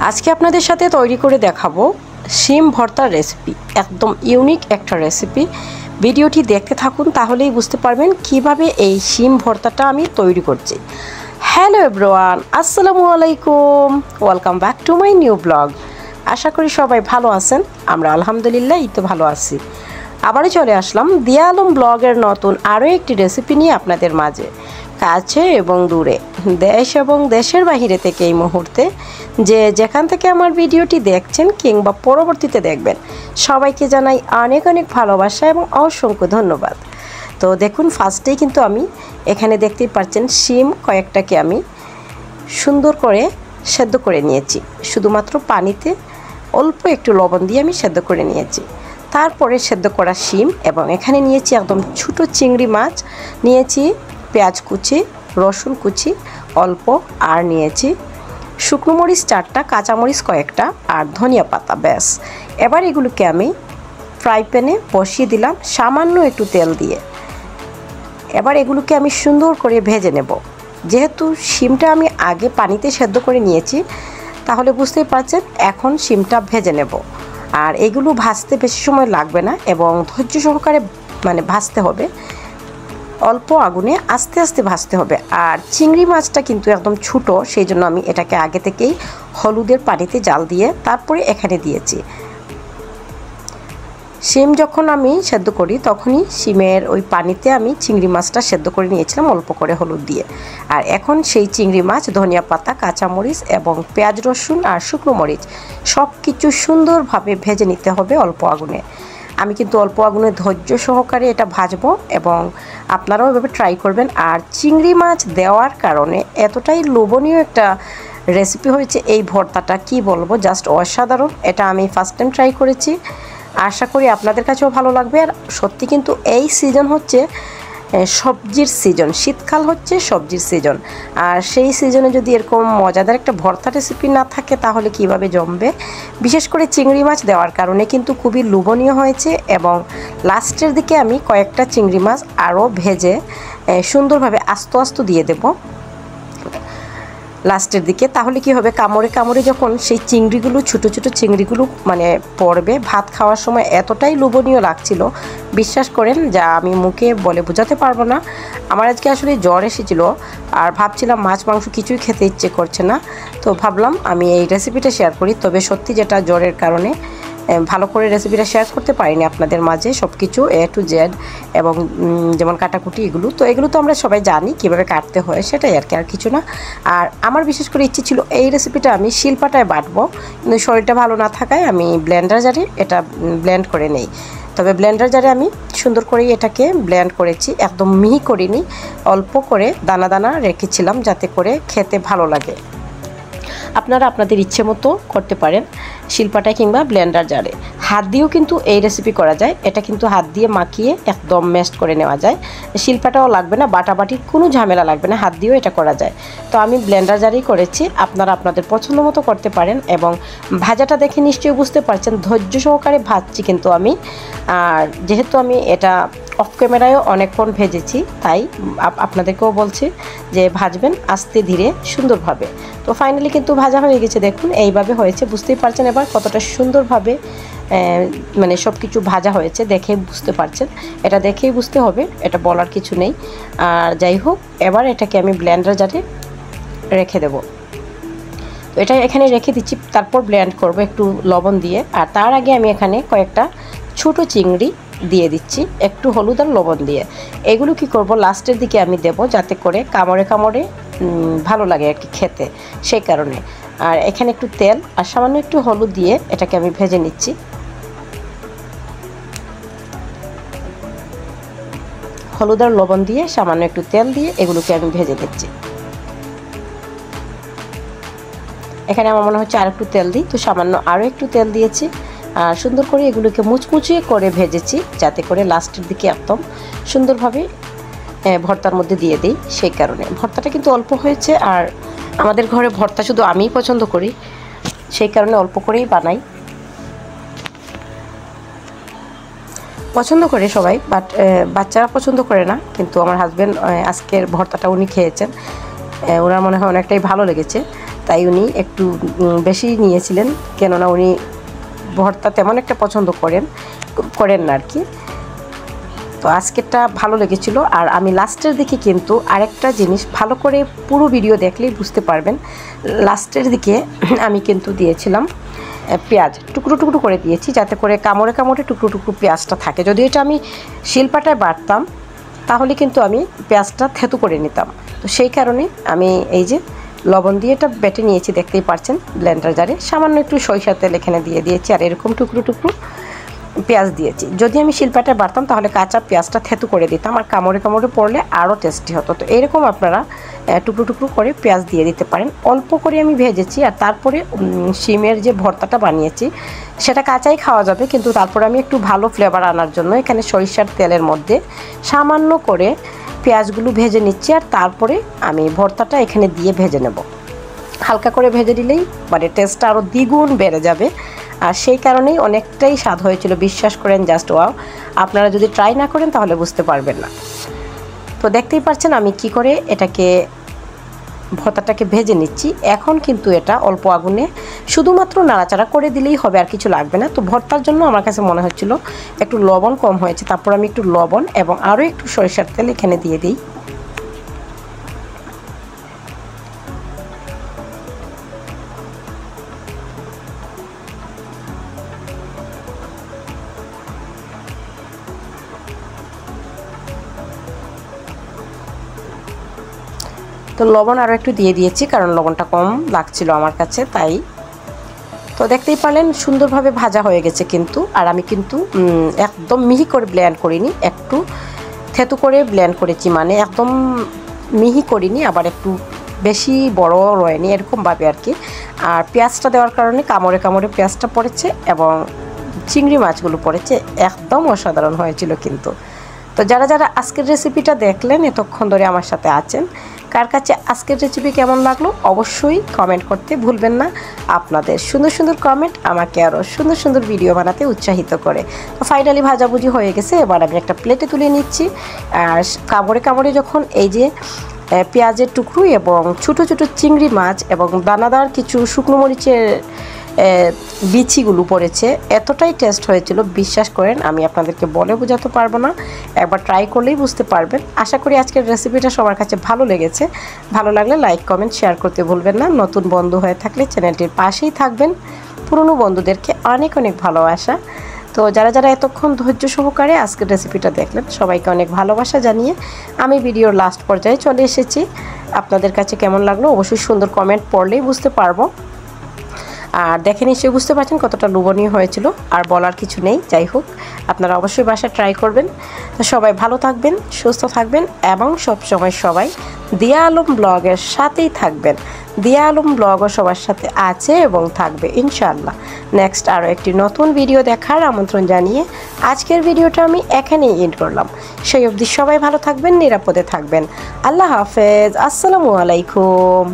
আজকে আপনাদের সাথে তৈরি করে দেখাবো শিম ভর্তার রেসিপি। একদম ইউনিক একটা রেসিপি। ভিডিওটি দেখতে থাকুন, তাহলেই বুঝতে পারবেন কিভাবে এই শিম ভর্তাটা আমি তৈরি করছি। হ্যালো এভরিওয়ান, আসসালামু আলাইকুম, welcome back to my new blog. আশা করি সবাই ভালো আছেন। আমরা আলহামদুলিল্লাহ এই তো ভালো আছি। আবারও চলে আসলাম দিয়া আলম ব্লগের নতুন আরও একটি রেসিপি নিয়ে আপনাদের মাঝে। কাছে এবং দূরে, দেশ এবং দেশের বাহিরে থেকে এই মুহূর্তে যে যেখান থেকে আমার ভিডিওটি দেখছেন কিংবা পরবর্তীতে দেখবেন, সবাইকে জানাই অনেক অনেক ভালোবাসা এবং অসংখ্য ধন্যবাদ। তো দেখুন, ফার্স্টেই কিন্তু আমি এখানে দেখতেই পাচ্ছেন শিম কয়েকটাকে আমি সুন্দর করে সেদ্ধ করে নিয়েছি। শুধুমাত্র পানিতে অল্প একটু লবণ দিয়ে আমি সেদ্ধ করে নিয়েছি। তারপরে সেদ্ধ করা শিম এবং এখানে নিয়েছি একদম ছোটো চিংড়ি মাছ, নিয়েছি পেঁয়াজ কুচি, রসুন কুচি অল্প, আর নিয়েছি শুকনো মরিচ 4টা, কাঁচামরিচ কয়েকটা, আর ধনিয়া পাতা। ব্যাস, এবার এগুলোকে আমি ফ্রাই প্যানে বসিয়ে দিলাম সামান্য একটু তেল দিয়ে। এবার এগুলোকে আমি সুন্দর করে ভেজে নেব। যেহেতু শিমটা আমি আগে পানিতে সেদ্ধ করে নিয়েছি, তাহলে বুঝতেই পারছেন এখন শিমটা ভেজে নেব। আর এগুলো ভাজতে বেশি সময় লাগবে না এবং ধৈর্য সহকারে ভাজতে হবে। অল্প আগুনে আস্তে আস্তে ভাজতে হবে। আর চিংড়ি মাছটা কিন্তু একদম ছোটো, সেই জন্য আমি এটাকে আগে থেকেই হলুদের পানিতে জাল দিয়ে তারপরে এখানে দিয়েছি। শিম যখন আমি সেদ্ধ করি তখনই শিমের ওই পানিতে আমি চিংড়ি মাছটা সেদ্ধ করে নিয়েছিলাম অল্প করে হলুদ দিয়ে। আর এখন সেই চিংড়ি মাছ, ধনিয়া পাতা, কাঁচামরিচ এবং পেঁয়াজ, রসুন আর শুকনো মরিচ সব কিছু সুন্দরভাবে ভেজে নিতে হবে অল্প আগুনে। আমি কিন্তু অল্প আগুনে ধৈর্য সহকারে এটা ভাজবো এবং আপনারাও এভাবে ট্রাই করবেন। আর চিংড়ি মাছ দেওয়ার কারণে এতটাই লোভনীয় একটা রেসিপি হয়েছে এই ভর্তাটা, কি বলবো, জাস্ট অসাধারণ। এটা আমি ফার্স্ট টাইম ট্রাই করেছি, আশা করি আপনাদের কাছেও ভালো লাগবে। আর সত্যি কিন্তু এই সিজন হচ্ছে সবজির সিজন, শীতকাল হচ্ছে সবজির সিজন। আর সেই সিজনে যদি এরকম মজাদার একটা ভর্তা রেসিপি না থাকে তাহলে কিভাবে জমবে। বিশেষ করে চিংড়ি মাছ দেওয়ার কারণে কিন্তু খুবই লোভনীয় হয়েছে। এবং লাস্টের দিকে আমি কয়েকটা চিংড়ি মাছ আরও ভেজে সুন্দরভাবে আস্ত আস্ত দিয়ে দেব লাস্টের দিকে। তাহলে কি হবে, কামড়ে কামড়ে যখন সেই চিংড়িগুলো, ছোটো ছোটো চিংড়িগুলো পড়বে, ভাত খাওয়ার সময় এতটাই লোভনীয় লাগছিল, বিশ্বাস করেন, যা আমি মুখে বলে বোঝাতে পারবো না। আমার আজকে আসলে জ্বর এসেছিল আর ভাবছিলাম মাছ মাংস কিছুই খেতে ইচ্ছে করছে না, তো ভাবলাম আমি এই রেসিপিটা শেয়ার করি। তবে সত্যি যেটা জ্বরের কারণে ভালো করে রেসিপিটা শেয়ার করতে পারিনি আপনাদের মাঝে সব কিছু A to Z, এবং যেমন কাটাকুটি এগুলো তো আমরা সবাই জানি কীভাবে কাটতে হয়, সেটাই আর কি, আর কিছু না। আর আমার বিশেষ করে ইচ্ছে ছিল এই রেসিপিটা আমি শিলপাটায় বাটবো, কিন্তু শরীরটা ভালো না থাকায় আমি ব্লেন্ডার জারে এটা ব্লেন্ড করে নেই। তবে ব্লেন্ডার জারে আমি সুন্দর করেই এটাকে ব্লেন্ড করেছি, একদম মিহি করিনি, অল্প করে দানা দানা রেখেছিলাম যাতে করে খেতে ভালো লাগে। আপনারা আপনাদের ইচ্ছে মতো করতে পারেন, শিলপাটায় কিংবা ব্লেন্ডার জারে। হাত দিয়েও কিন্তু এই রেসিপি করা যায়, এটা কিন্তু হাত দিয়ে মাখিয়ে একদম ম্যাশড করে নেওয়া যায়। শিলপাটাও লাগবে না, বাটাবাটির কোনো ঝামেলা লাগবে না, হাত দিয়েও এটা করা যায়। তো আমি ব্লেন্ডার জারেই করেছি, আপনারা আপনাদের পছন্দ মতো করতে পারেন। এবং ভাজাটা দেখে নিশ্চয়ই বুঝতে পারছেন ধৈর্য সহকারে ভাজছি কিন্তু আমি। আর যেহেতু আমি এটা অফ ক্যামেরায়ও অনেকক্ষণ ভেজেছি, তাই আপনাদেরকেও বলছি যে ভাজবেন আস্তে ধীরে সুন্দরভাবে। তো ফাইনালি কিন্তু ভাজা হয়ে গেছে, দেখুন এইভাবে হয়েছে, বুঝতেই পারছেন এবার কতটা সুন্দরভাবে সব কিছু ভাজা হয়েছে, দেখে বুঝতে পারছেন। এটা দেখেই বুঝতে হবে, এটা বলার কিছু নেই। আর যাই হোক, এবার এটাকে আমি ব্লেন্ডার জারে রেখে দেব। তো এটা এখানে রেখে দিচ্ছি, তারপর ব্লেন্ড করব একটু লবণ দিয়ে। আর তার আগে আমি এখানে কয়েকটা ছোটো চিংড়ি দিয়ে দিচ্ছি একটু হলুদ আর লবণ দিয়ে। এগুলো কি করব, লাস্টের দিকে আমি দেব যাতে করে কামড়ে কামড়ে ভালো লাগে আর কি খেতে, সেই কারণে। আর এখানে একটু তেল আর সামান্য একটু হলুদ দিয়ে এটাকে আমি ভেজে নিচ্ছি। হলুদ আর লবণ দিয়ে সামান্য একটু তেল দিয়ে এগুলোকে আমি ভেজে দিচ্ছি। এখানে আমার মনে হচ্ছে আর একটু তেল দিই, তো সামান্য আরও একটু তেল দিয়েছি। আর সুন্দর করে এগুলোকে মুচমুচিয়ে করে ভেজেছি যাতে করে লাস্টের দিকে একদম সুন্দরভাবে ভর্তার মধ্যে দিয়ে দিই, সেই কারণে। ভর্তাটা কিন্তু অল্প হয়েছে, আর আমাদের ঘরে ভর্তা শুধু আমিই পছন্দ করি, সেই কারণে অল্প করেই বানাই। পছন্দ করে সবাই, বাট বাচ্চারা পছন্দ করে না। কিন্তু আমার হাজব্যান্ড আজকের ভর্তাটা উনি খেয়েছেন, ওনার মনে হয় অনেকটাই ভালো লেগেছে, তাই তাই উনি একটু বেশি নিয়েছিলেন, কেননা উনি ভর্তা তেমন একটা পছন্দ করেন না আর কি। তো আজকেরটা ভালো লেগেছিল। আর আমি লাস্টের দিকে কিন্তু আরেকটা জিনিস ভালো করে পুরো ভিডিও দেখলেই বুঝতে পারবেন, লাস্টের দিকে আমি কিন্তু দিয়েছিলাম পেঁয়াজ টুকরো টুকরো করে দিয়েছি, যাতে করে কামড়ে কামড়ে টুকরো টুকরো পেঁয়াজটা থাকে। যদি এটা আমি শিলপাটায় বাটতাম তাহলে কিন্তু আমি পেঁয়াজটা থেতু করে নিতাম। তো সেই কারণে আমি এই যে লবণ দিয়ে এটা বেটে নিয়েছি, দেখতেই পাচ্ছেন ব্লেন্ডার জারে। সামান্য একটু সরিষার তেল এখানে দিয়ে দিয়েছি, আর এরকম টুকরো টুকরো পেঁয়াজ দিয়েছি। যদি আমি শিলপাটায় বাটতাম তাহলে কাঁচা পেঁয়াজটা থেতু করে দিতাম, আর কামড়ে কামড়ে পড়লে আরও টেস্টি হতো। তো এরকম আপনারা টুকরো টুকরো করে পেঁয়াজ দিয়ে দিতে পারেন। অল্প করে আমি ভেজেছি, আর তারপরে শিমের যে ভর্তাটা বানিয়েছি সেটা কাঁচাই খাওয়া যাবে, কিন্তু তারপরে আমি একটু ভালো ফ্লেভার আনার জন্য এখানে সরিষার তেলের মধ্যে সামান্য করে পেঁয়াজগুলো ভেজে নিচ্ছি, আর তারপরে আমি ভর্তাটা এখানে দিয়ে ভেজে নেব। হালকা করে ভেজে দিলেই মানে টেস্টটা আরও দ্বিগুণ বেড়ে যাবে, আর সেই কারণেই অনেকটাই স্বাদ হয়েছিল, বিশ্বাস করেন, জাস্ট ওয়াও। আপনারা যদি ট্রাই না করেন তাহলে বুঝতে পারবেন না। তো দেখতেই পাচ্ছেন আমি কি করে এটাকে ভর্তাটাকে ভেজে নিচ্ছি। এখন কিন্তু এটা অল্প আগুনে শুধুমাত্র নাড়াচাড়া করে দিলেই হবে, আর কিছু লাগবে না। তো ভর্তার জন্য আমার কাছে মনে হচ্ছিল একটু লবণ কম হয়েছে, তারপর আমি একটু লবণ এবং আরও একটু সরিষার তেল এখানে দিয়ে দিই। তো লবণ আরও একটু দিয়ে দিয়েছি, কারণ লবণটা কম লাগছিল আমার কাছে, তাই। তো দেখতেই পারলেন সুন্দরভাবে ভাজা হয়ে গেছে কিন্তু। আর আমি কিন্তু একদম মিহি করে ব্লেন্ড করিনি, একটু থেতু করে ব্লেন্ড করেছি, মানে একদম মিহি করিনি, আবার একটু বেশি বড় রয়নি, এরকমভাবে আর কি। আর পেঁয়াজটা দেওয়ার কারণে কামড়ে কামড়ে পেঁয়াজটা পড়েছে এবং চিংড়ি মাছগুলো পড়েছে, একদম অসাধারণ হয়েছিল কিন্তু। তো যারা যারা আজকের রেসিপিটা দেখলেন, এতক্ষণ ধরে আমার সাথে আছেন, কার কাছে আজকের রেসিপি কেমন লাগলো অবশ্যই কমেন্ট করতে ভুলবেন না। আপনাদের সুন্দর সুন্দর কমেন্ট আমাকে আরও সুন্দর সুন্দর ভিডিও বানাতে উৎসাহিত করে। তো ফাইনালি ভাজাভুজি হয়ে গেছে, এবার আমি একটা প্লেটে তুলে নিচ্ছি। আর কামড়ে কামড়ে যখন এই যে পেঁয়াজের টুকরো এবং ছোটো ছোটো চিংড়ি মাছ এবং দানাদার কিছু শুকনো মরিচের বিচিগুলো পড়েছে, এতটাই টেস্ট হয়েছিল, বিশ্বাস করেন আমি আপনাদেরকে বলে বোঝাতে পারবো না, একবার ট্রাই করলেই বুঝতে পারবেন। আশা করি আজকের রেসিপিটা সবার কাছে ভালো লেগেছে। ভালো লাগলে লাইক কমেন্ট শেয়ার করতে ভুলবেন না। নতুন বন্ধু হয়ে থাকলে চ্যানেলটির পাশেই থাকবেন। পুরনো বন্ধুদেরকে অনেক অনেক ভালোবাসা। তো যারা যারা এতক্ষণ ধৈর্য সহকারে আজকের রেসিপিটা দেখলেন, সবাইকে অনেক ভালোবাসা জানিয়ে আমি ভিডিওর লাস্ট পর্যায়ে চলে এসেছি। আপনাদের কাছে কেমন লাগলো অবশ্যই সুন্দর কমেন্ট পড়লেই বুঝতে পারবো। আর দেখে নিশ্চয়ই বুঝতে পারছেন কতটা লোভনীয় হয়েছিল, আর বলার কিছু নেই। যাই হোক, আপনারা অবশ্যই বাসায় ট্রাই করবেন। তো সবাই ভালো থাকবেন, সুস্থ থাকবেন এবং সবসময় সবাই দিয়া আলম ব্লগের সাথেই থাকবেন। দিয়া আলম ব্লগও সবার সাথে আছে এবং থাকবে ইনশাআল্লাহ। নেক্সট আরও একটি নতুন ভিডিও দেখার আমন্ত্রণ জানিয়ে আজকের ভিডিওটা আমি এখানেই এন্ড করলাম। সেই অবধি সবাই ভালো থাকবেন, নিরাপদে থাকবেন। আল্লাহ হাফেজ, আসসালামু আলাইকুম।